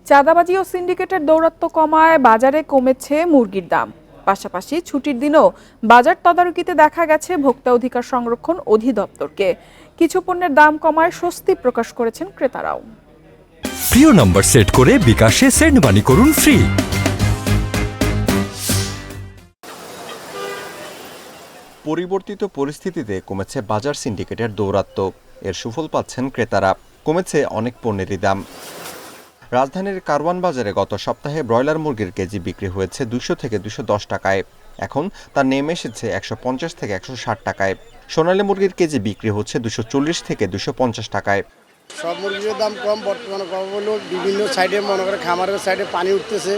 চাঁদাবাজি ও সিন্ডিকেটের দৌরাত্ম্য কমায় বাজারে কমেছে মুরগির দাম। পাশাপাশি ছুটির দিনও বাজার তদারকিতে দেখা গেছে ভোক্তা অধিকার সংরক্ষণ অধিদপ্তরকে কিছু পণ্যের দাম কমায় স্বস্তি প্রকাশ করেছেন ক্রেতারাও। প্রিয় নম্বর সেট করে বিকাশে সেন্ড মানি করুন ফ্রি। পরিবর্তিত পরিস্থিতিতে কমেছে বাজার সিন্ডিকেটের দৌরাত্ম্য। এর সুফল পাচ্ছেন ক্রেতারা। কমেছে অনেক পণ্যেরই দাম। রাজধানীর কারওয়ান বাজারে গত সপ্তাহে ব্রয়লার মুরগির কেজি বিক্রি হয়েছে 200 থেকে 210 টাকায়। এখন তা নেমে এসেছে 150 থেকে 160 টাকায়। সোনালী মুরগির কেজি বিক্রি হচ্ছে 240 থেকে 250 টাকায়। সব মুরগির দাম কম, বর্তমানে কম হলেও বিভিন্ন সাইডে মনে করে খামারের সাইডে পানি উঠতেছে,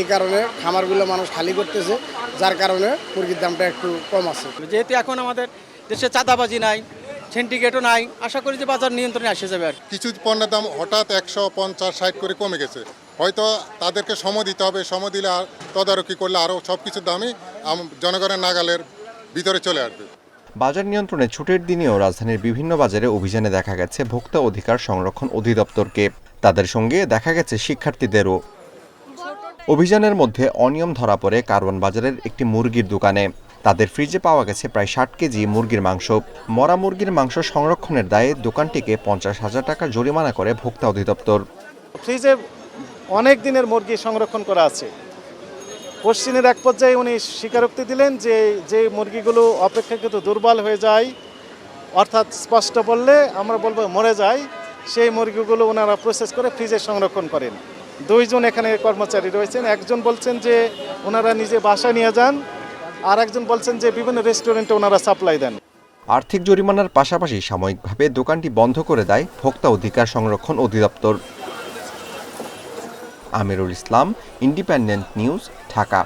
এই কারণে খামারগুলো মানুষ খালি করতেছে, যার কারণে মুরগির দামটা একটু কম আছে। যেহেতু এখন আমাদের দেশে চাঁদাবাজি নাই, সিন্ডিকেটও নাই, আশা করি যে বাজার নিয়ন্ত্রণে আসে যাবে। আর কিছু পণ্যের দাম হঠাৎ 150-60 করে কমে গেছে। হয়তো তাদেরকে সময় দিতে হবে, সময় দিলে আর তদারকি করলে আরও সব কিছুর দামই জনগণের নাগালের ভিতরে চলে আসবে। বাজার নিয়ন্ত্রণে ছুটির দিনেও রাজধানীর বিভিন্ন বাজারে অভিযানে দেখা গেছে ভোক্তা অধিকার সংরক্ষণ অধিদপ্তরকে। তাদের সঙ্গে দেখা গেছে শিক্ষার্থীদেরও। অভিযানের মধ্যে অনিয়ম ধরা পড়ে কারওয়ান বাজারের একটি মুরগির দোকানে। তাদের ফ্রিজে পাওয়া গেছে প্রায় 60 কেজি মুরগির মাংস। মরা মুরগির মাংস সংরক্ষণের দায়ে দোকানটিকে 50,000 টাকা জরিমানা করে ভোক্তা অধিদপ্তর। ফ্রিজে অনেক দিনের মুরগি সংরক্ষণ করা আছে। কোশ্চিনের এক পর্যায়ে উনি স্বীকারোক্তি দিলেন যে মুরগিগুলো অপেক্ষাকৃত দুর্বল হয়ে যায়, অর্থাৎ স্পষ্ট বললে আমরা বলবো মরে যায়, সেই মুরগিগুলো ওনারা প্রসেস করে ফ্রিজে সংরক্ষণ করেন। 2 জন এখানে কর্মচারী রয়েছেন। একজন বলছেন যে ওনারা নিজে বাসায় নিয়ে যান, আর একজন বলছেন যে বিভিন্ন রেস্টুরেন্টে ওনারা সাপ্লাই দেন। আর্থিক জরিমানার পাশাপাশি সাময়িকভাবে দোকানটি বন্ধ করে দেয় ভোক্তা অধিকার সংরক্ষণ অধিদপ্তর। Amirul Islam, independent news, Dhaka.